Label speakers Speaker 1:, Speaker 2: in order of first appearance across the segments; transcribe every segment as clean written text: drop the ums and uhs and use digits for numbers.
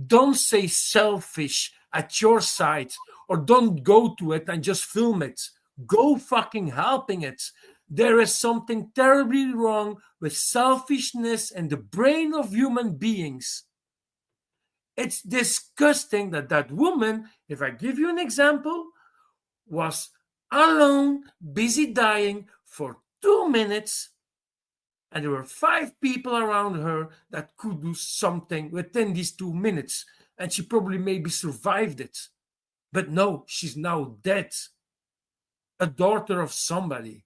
Speaker 1: don't say selfish at your side, or don't go to it and just film it. Go fucking helping it. There is something terribly wrong with selfishness in the brain of human beings. It's disgusting that that woman, if I give you an example, was alone, busy dying for 2 minutes, and there were 5 people around her that could do something within these 2 minutes, and she probably maybe survived it. But no, she's now dead. A daughter of somebody.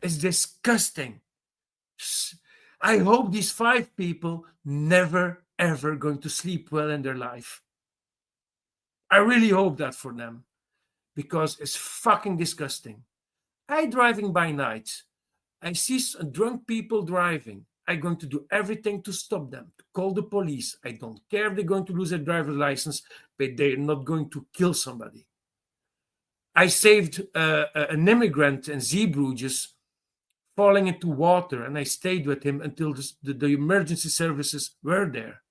Speaker 1: It's disgusting. I hope these 5 people never, ever going to sleep well in their life. I really hope that for them, because it's fucking disgusting. I driving by night. I see drunk people driving. I'm going to do everything to stop them, to call the police. I don't care if they're going to lose their driver's license, but they're not going to kill somebody. I saved an immigrant in Zeebrugge falling into water, and I stayed with him until the emergency services were there.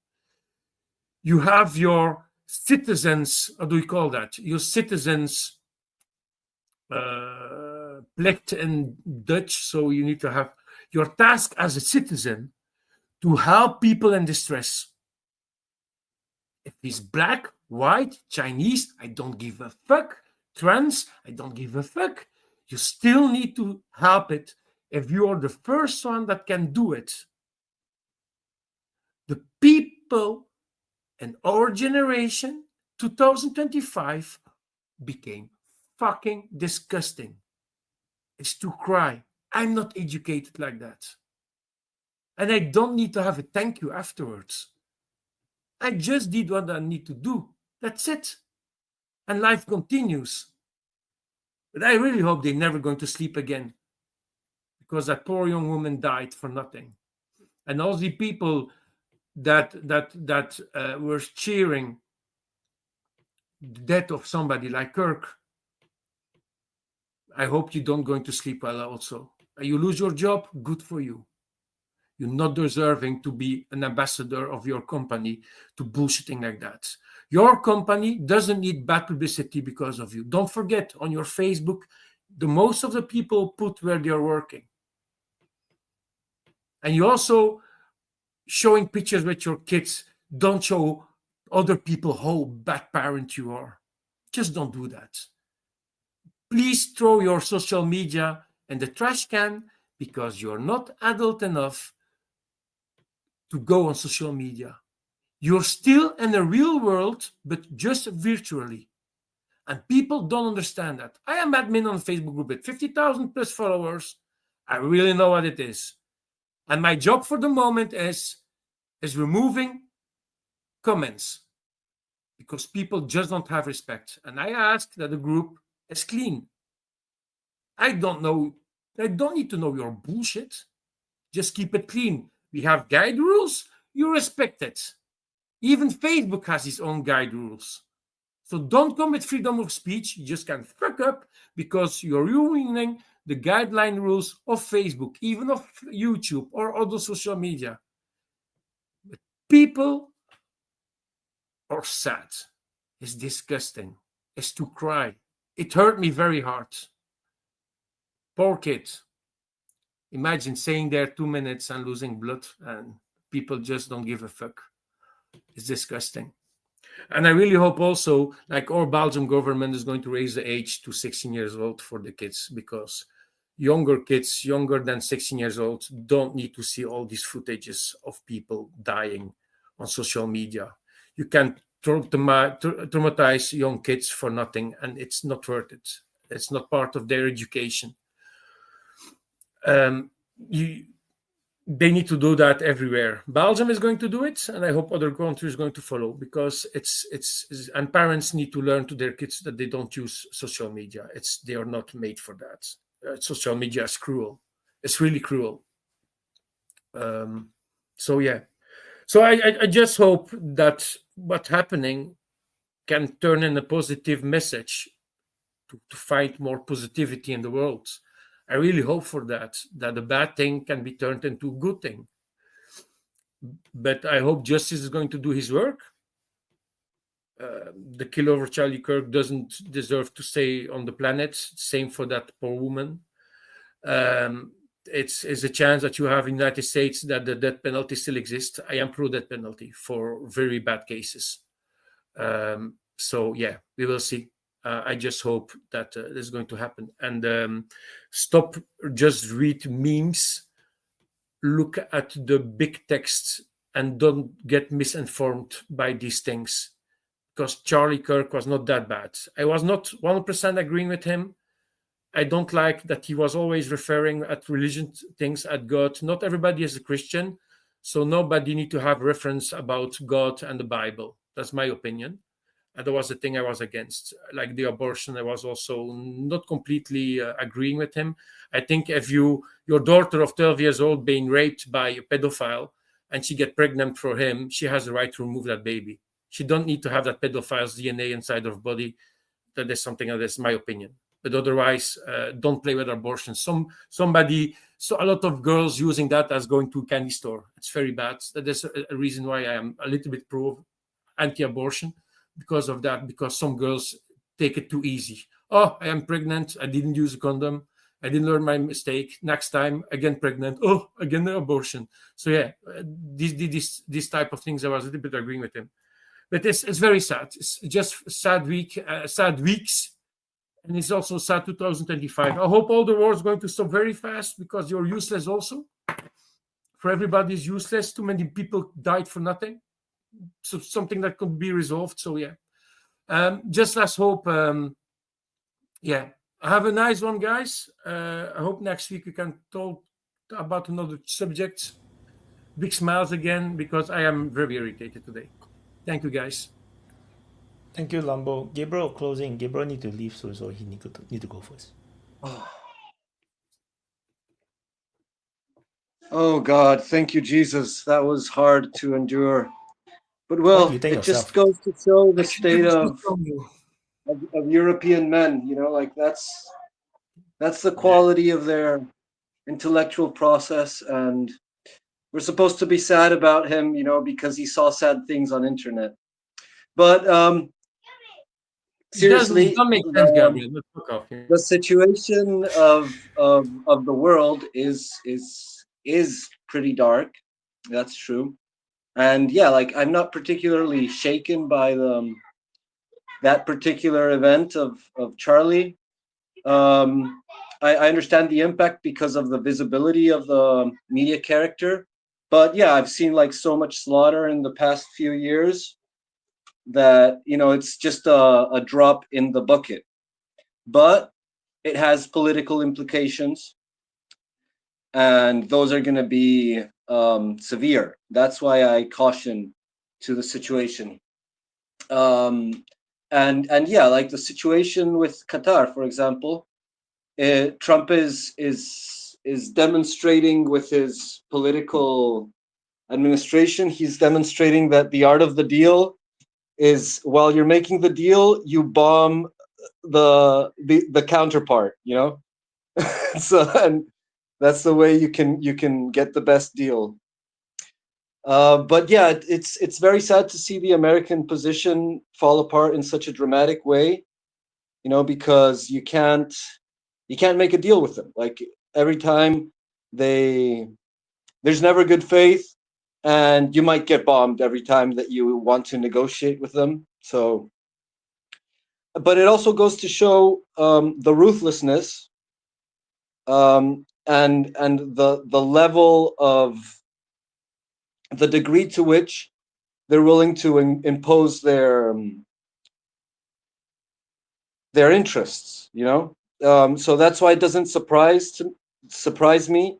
Speaker 1: You have your citizens, how do we call that? Your citizens plicht in Dutch, so you need to have your task as a citizen to help people in distress. If he's black, white, Chinese, I don't give a fuck. Trans, I don't give a fuck. You still need to help it if you are the first one that can do it. The people in our generation, 2025, became fucking disgusting. It's to cry. I'm not educated like that. And I don't need to have a thank you afterwards. I just did what I need to do. That's it. And life continues. But I really hope they're never going to sleep again, because that poor young woman died for nothing. And all the people that were cheering the death of somebody like Kirk, I hope you don't going to sleep well also. You lose your job, good for you. You're not deserving to be an ambassador of your company to bullshitting like that. Your company doesn't need bad publicity because of you. Don't forget, on your Facebook, the most of the people put where they're working. And you also showing pictures with your kids. Don't show other people how bad parent you are. Just don't do that. Please throw your social media in the trash can, because you're not adult enough to go on social media. You're still in the real world, but just virtually. And people don't understand that. I am admin on a Facebook group with 50,000 plus followers. I really know what it is. And my job for the moment is removing comments, because people just don't have respect. And I ask that the group is clean. I don't need to know your bullshit. Just keep it clean. We have guide rules. You respect it. Even Facebook has its own guide rules. So don't come with freedom of speech. You just can't fuck up because you're ruining the guideline rules of Facebook, even of YouTube or other social media. But people are sad. It's disgusting. It's to cry. It hurt me very hard. Poor kid. Imagine staying there 2 minutes and losing blood, and people just don't give a fuck. It's disgusting. And I really hope also, like our Belgian government is going to raise the age to 16 years old for the kids, because younger kids, younger than 16 years old, don't need to see all these footages of people dying on social media. You can traumatize young kids for nothing, and it's not worth it. It's not part of their education. They need to do that everywhere. Belgium is going to do it, and I hope other countries are going to follow, because and parents need to learn to their kids that they don't use social media. They are not made for that. Social media is cruel. It's really cruel. So I just hope that what's happening can turn in a positive message to find more positivity in the world. I really hope for that the bad thing can be turned into a good thing. but I hope justice is going to do his work. The killer of Charlie Kirk doesn't deserve to stay on the planet. Same for that poor woman. It's a chance that you have in the United States that the death penalty still exists. I am pro death penalty for very bad cases. So yeah, we will see. I just hope that this is going to happen. And stop just read memes. Look at the big text and don't get misinformed by these things. Because Charlie Kirk was not that bad. I was not 100% agreeing with him. I don't like that he was always referring at religion things, at God. Not everybody is a Christian, so nobody need to have reference about God and the Bible. That's my opinion. And that was the thing I was against. Like the abortion, I was also not completely agreeing with him. I think if your daughter of 12 years old being raped by a pedophile and she get pregnant for him, she has the right to remove that baby. She don't need to have that pedophile's DNA inside her body. That is something that's my opinion. But otherwise, don't play with abortion. So a lot of girls using that as going to a candy store. It's very bad. That is a reason why I am a little bit pro anti-abortion because of that. Because some girls take it too easy. Oh, I am pregnant. I didn't use a condom. I didn't learn my mistake. Next time, again pregnant. Oh, again abortion. So yeah, these type of things I was a little bit agreeing with him. But it's very sad. It's just sad weeks, and it's also sad 2025. I hope all the war is going to stop very fast because you're useless also. For everybody is useless. Too many people died for nothing. So something that could be resolved. So yeah, just let's hope. Yeah, have a nice one, guys. I hope next week we can talk about another subject. Big smiles again because I am very irritated today. Thank you, guys.
Speaker 2: Thank you, Lambo. Gabriel closing. Gabriel need to leave soon, so he need to go first.
Speaker 3: Oh God, thank you, Jesus. That was hard to endure. But
Speaker 2: Why
Speaker 3: well,
Speaker 2: do you thank
Speaker 3: it just
Speaker 2: yourself?
Speaker 3: goes to show the
Speaker 1: I can
Speaker 3: state
Speaker 1: never speak from you.
Speaker 3: of European men, like that's the quality of their intellectual process, and we're supposed to be sad about him, because he saw sad things on internet. But
Speaker 1: It doesn't
Speaker 3: seriously,
Speaker 1: make sense, Gabriel. Let's fuck off. Yeah.
Speaker 3: the situation of the world is pretty dark. That's true. And yeah, like I'm not particularly shaken by that particular event of Charlie. I understand the impact because of the visibility of the media character, but yeah, I've seen like so much slaughter in the past few years that it's just a drop in the bucket. But it has political implications, and those are going to be severe. That's why I caution to the situation. And yeah, like the situation with Qatar, for example, Trump is demonstrating with his political administration. He's demonstrating that the art of the deal is while you're making the deal, you bomb the counterpart. So and that's the way you can get the best deal. But yeah, it's very sad to see the American position fall apart in such a dramatic way. Because you can't make a deal with them. Like every time there's never good faith, and you might get bombed every time that you want to negotiate with them. So, but it also goes to show the ruthlessness and the level of the degree to which they're willing to impose their interests. So that's why it doesn't surprise me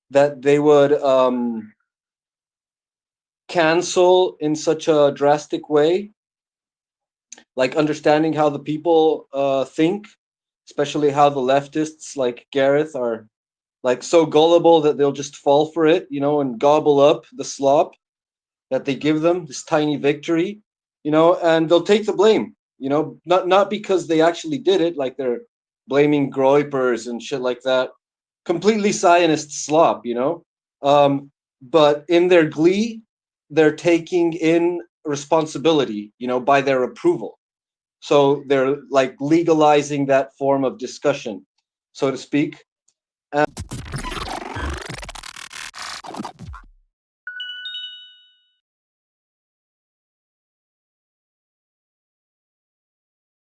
Speaker 3: that they would cancel in such a drastic way, like understanding how the people think, especially how the leftists like Gareth are like so gullible that they'll just fall for it, and gobble up the slop that they give them, this tiny victory, and they'll take the blame, not because they actually did it, like they're blaming Groypers and shit like that. Completely Zionist slop, but in their glee, they're taking in responsibility, by their approval. So they're like legalizing that form of discussion, so to speak.